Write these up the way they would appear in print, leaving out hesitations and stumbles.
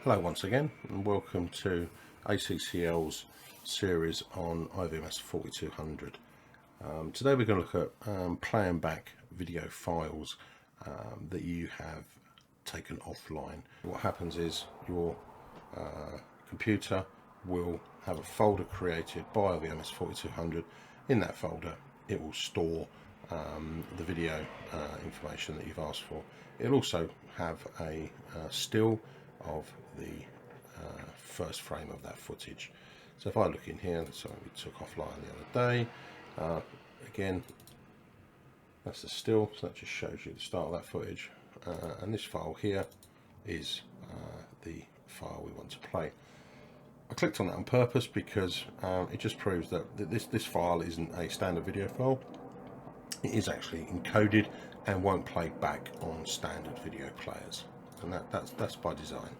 Hello once again and welcome to ACCL's series on IVMS 4200. Today we're going to look at playing back video files that you have taken offline. What happens is your computer will have a folder created by IVMS 4200. In that folder it will store the video information that you've asked for. It'll also have a still of the first frame of that footage. So if I look in here, that's something we took offline the other day. Again, that's the still, so that just shows you the start of that footage. And this file here is the file we want to play. I clicked on that on purpose because it just proves that this file isn't a standard video file. It is actually encoded and won't play back on standard video players, and that's by design.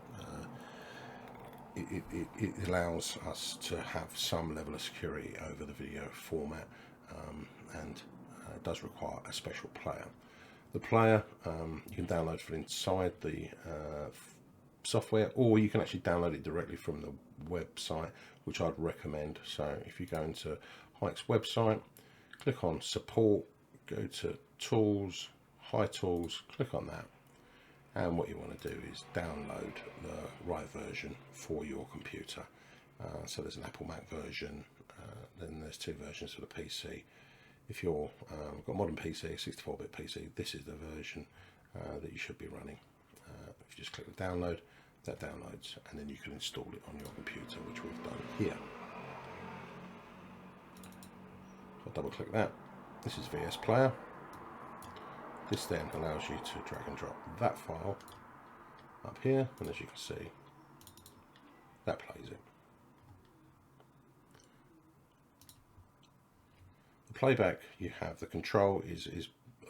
It allows us to have some level of security over the video format, and it does require a special player. The player you can download from inside the software, or you can actually download it directly from the website, which I'd recommend. So if you go into Hike's website, click on support, go to tools, high tools, click on that, and what you want to do is download the right version for your computer. So there's an Apple Mac version, then there's two versions for the PC. If you're got a modern PC, 64-bit PC, this is the version that you should be running. If you just click the download, that downloads, and then you can install it on your computer, which we've done here. I'll double click that. This is VS Player. This then allows you to drag and drop that file up here, and as you can see, that plays it. The playback you have, the control is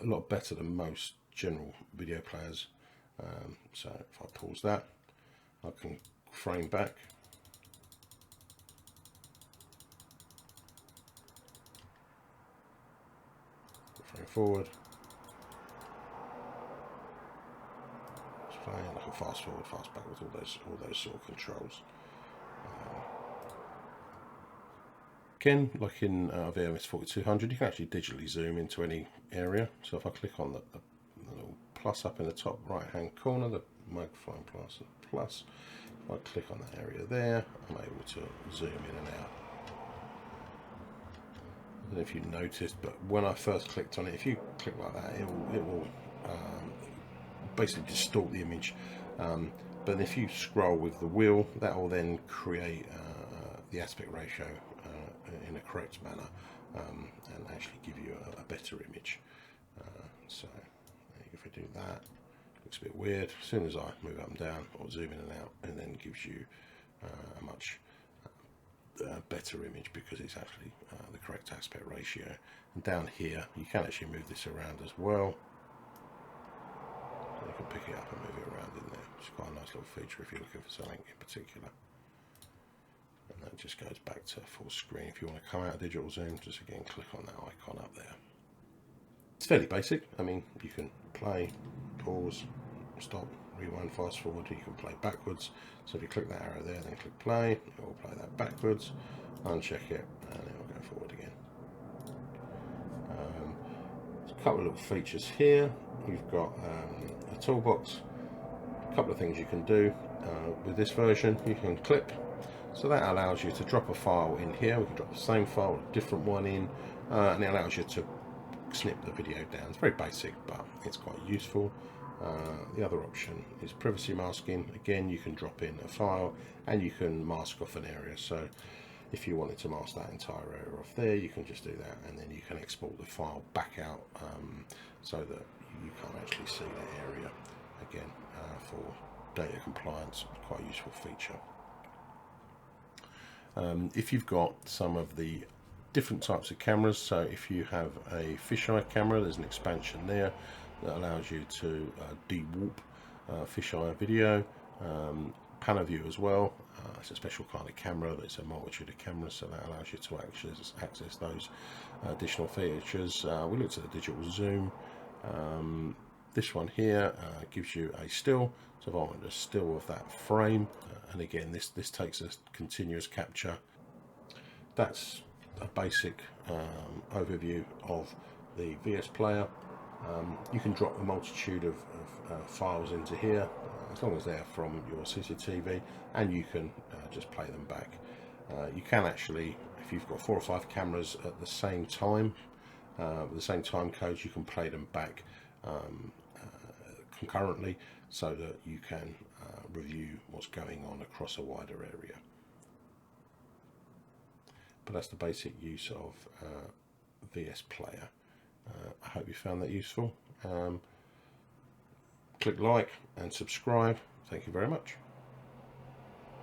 a lot better than most general video players. So if I pause that, I can frame back. Frame forward. Playing, I can fast forward, fast backwards, all those sort of controls. Again, like in IVMS 4200, you can actually digitally zoom into any area. So if I click on the little plus up in the top right hand corner, the microphone plus, if I click on that area there, I'm able to zoom in and out. I don't know if you noticed, but when I first clicked on it, if you click like that, it will basically distort the image, but if you scroll with the wheel, that will then create the aspect ratio in a correct manner, and actually give you a better image. So if we do that, looks a bit weird. As soon as I move up and down or zoom in and out, and then gives you a much better image because it's actually the correct aspect ratio. And down here you can actually move this around as well. You can pick it up and move it around in there, which is quite a nice little feature if you're looking for something in particular. And that just goes back to full screen. If you want to come out of digital zoom, just again click on that icon up there. It's fairly basic. I mean, you can play, pause, stop, rewind, fast forward. You can play backwards. So if you click that arrow there, then click play, it will play that backwards, uncheck it, and it will go forward again. There's a couple of little features here. You've got a toolbox, a couple of things you can do with this version. You can clip, so that allows you to drop a file in here. We can drop the same file, a different one in, and it allows you to snip the video down. It's very basic, but it's quite useful. The other option is privacy masking. Again, you can drop in a file and you can mask off an area. So if you wanted to mask that entire area off there, you can just do that, and then you can export the file back out so that you can't actually see that area. Again, for data compliance, quite a useful feature. If you've got some of the different types of cameras, so if you have a fisheye camera, there's an expansion there that allows you to de-warp fisheye video. Panel view as well. It's a special kind of camera that's a multitude of cameras, so that allows you to access those additional features. We looked at the digital zoom. This one here gives you a still, so if I want a still of that frame, and again this takes a continuous capture. That's a basic overview of the VS player. You can drop a multitude of files into here, as long as they're from your CCTV, and you can just play them back. You can actually, if you've got 4 or 5 cameras at the same time, with the same time codes, you can play them back concurrently, so that you can review what's going on across a wider area. But that's the basic use of VS Player. I hope you found that useful. Click like and subscribe. Thank you very much.